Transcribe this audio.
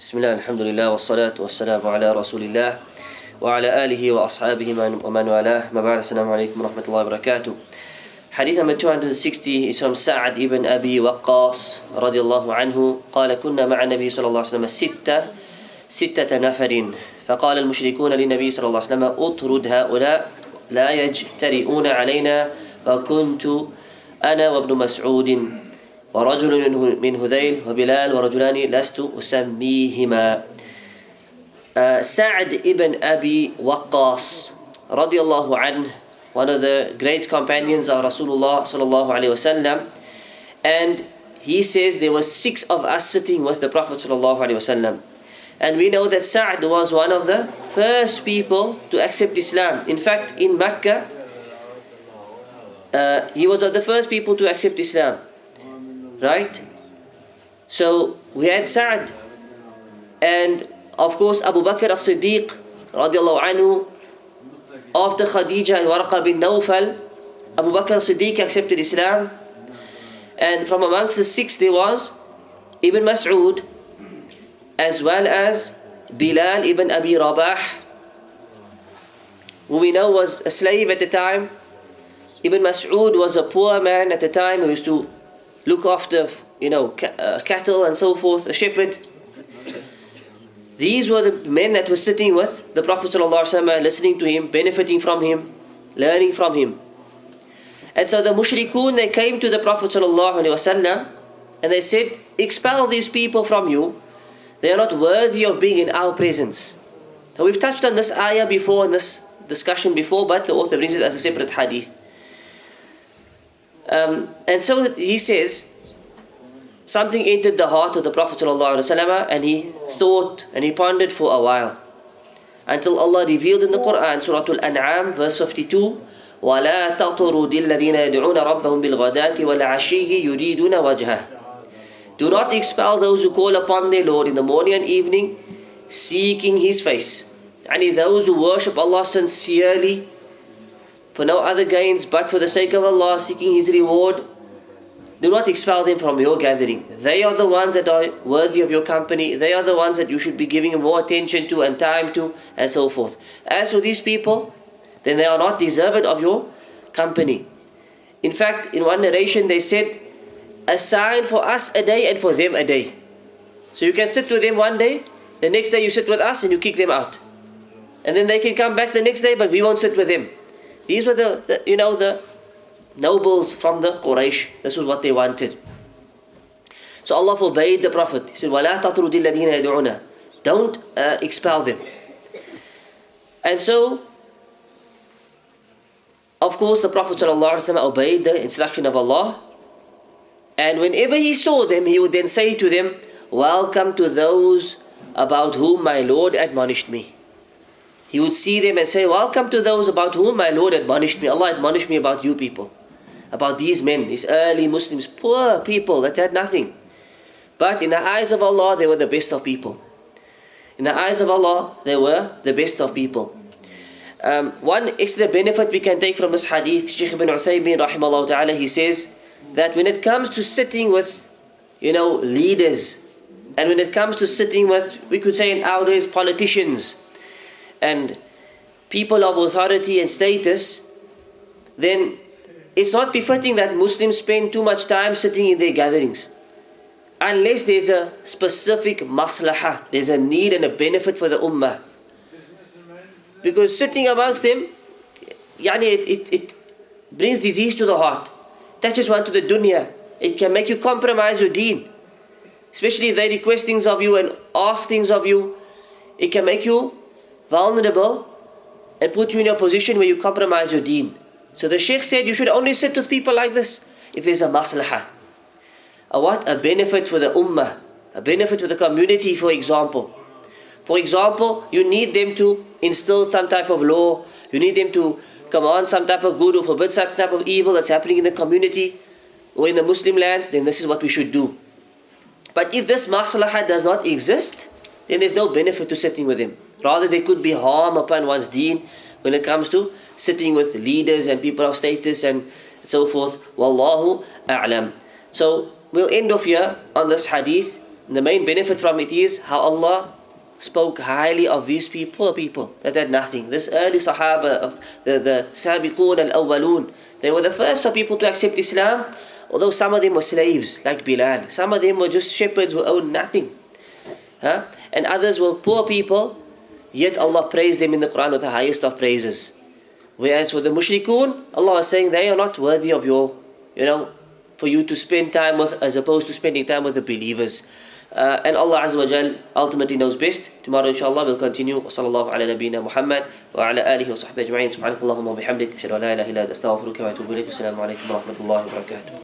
بسم الله الحمد لله والصلاة والسلام على رسول الله وعلى آله وأصحابه ومن والاه ما بعد السلام عليكم ورحمة الله وبركاته. Hadith number 260 is from Sa'ad ibn Abi Waqqas رضي الله عنه قال كنا مع النبي صلى الله عليه وسلم ستة نفر فقال المشركون للنبي صلى الله عليه وسلم اطرد هؤلاء لا يجترئون علينا فكنت أنا وابن مسعود ورجل من هذيل وبلال ورجلان لست أسميهما. Sa'ad ibn Abi Waqqas radiallahu anhu, one of the great companions of Rasulullah sallallahu alayhi wasallam, and he says there were 6 of us sitting with the Prophet sallallahu alayhi wasallam, and we know that Sa'ad was one of the first people to accept Islam. In fact, in Mecca, he was of the first people to accept Islam. Right? So we had Sa'ad, and of course Abu Bakr as-Siddiq radiallahu anhu. After Khadija and Warqa bin Nawfal, Abu Bakr as-Siddiq accepted Islam, and from amongst the 6 there was Ibn Mas'ud, as well as Bilal ibn Abi Rabah, who we know was a slave at the time. Ibn Mas'ud was a poor man at the time who used to look after, cattle and so forth, a shepherd. These were the men that were sitting with the Prophet ﷺ, listening to him, benefiting from him, learning from him. And so the mushrikun, they came to the Prophet ﷺ and they said, expel these people from you. They are not worthy of being in our presence. So we've touched on this ayah before, in this discussion before, but the author brings it as a separate hadith. And so he says, something entered the heart of the Prophet ﷺ, and he thought and he pondered for a while, until Allah revealed in the Quran, Surah Al-An'am, verse 52, وَلَا تَطْرُدِ الَّذِينَ يَدْعُونَ رَبَّهُمْ بِالْغَدَاةِ وَالْعَشِيِّ يُرِيدُونَ وَجْهَهُ. Do not expel those who call upon their Lord in the morning and evening, seeking His face. And those who worship Allah sincerely, for no other gains but for the sake of Allah, seeking His reward, do not expel them from your gathering. They are the ones that are worthy of your company. They are the ones that you should be giving more attention to and time to, and so forth. As for these people, then they are not deserving of your company. In fact, in one narration they said, assign for us a day and for them a day. So you can sit with them one day, the next day you sit with us and you kick them out. And then they can come back the next day, but we won't sit with them. These were the nobles from the Quraysh. This was what they wanted. So Allah forbade the Prophet. He said, وَلَا تَطْرُدِ الَّذِينَ يَدْعُونَ. Don't expel them. And so, of course, the Prophet ﷺ obeyed the instruction of Allah. And whenever he saw them, he would then say to them, welcome to those about whom my Lord admonished me. He would see them and say, welcome to those about whom my Lord admonished me. Allah admonished me about you people, about these men, these early Muslims, poor people that had nothing. But in the eyes of Allah, they were the best of people. In the eyes of Allah, they were the best of people. One extra benefit we can take from this hadith, Shaykh ibn Uthaymeen rahimahullah ta'ala, he says that when it comes to sitting with, leaders, and when it comes to sitting with, we could say in our days, politicians, and people of authority and status, then it's not befitting that Muslims spend too much time sitting in their gatherings, unless there's a specific maslahah, there's a need and a benefit for the ummah. Because sitting amongst them, it brings disease to the heart, touches one to the dunya. It can make you compromise your deen, especially if they request things of you and ask things of you. It can make you vulnerable and put you in a position where you compromise your deen. So the Shaykh said you should only sit with people like this if there's a maslahah. A benefit for the ummah, a benefit for the community, for example. For example, you need them to instill some type of law, you need them to command some type of good or forbid some type of evil that's happening in the community or in the Muslim lands, then this is what we should do. But if this maslahah does not exist, then there's no benefit to sitting with them. Rather, there could be harm upon one's deen when it comes to sitting with leaders and people of status and so forth. Wallahu a'lam. So we'll end off here on this hadith. the main benefit from it is how Allah spoke highly of these poor people that had nothing. This early Sahaba, of the Sabiqun al-Awwalun, they were the first of people to accept Islam, although some of them were slaves, like Bilal. Some of them were just shepherds who owned nothing. And others were poor people, yet Allah praised them in the Quran with the highest of praises. Whereas for the mushrikun, Allah was saying they are not worthy of your, for you to spend time with, as opposed to spending time with the believers. And Allah Azza wa Jal ultimately knows best. Tomorrow inshallah we'll continue. Sallallahu ala nabiyyina Muhammad wa ala alihi wa sahbihi ajma'in. Subhanakallahumma wa bihamdik. Ashhadu an la ilaha illa anta astaghfiruka wa atubu ilayk. Assalamu alaikum wa rahmatullahi wa barakatuh.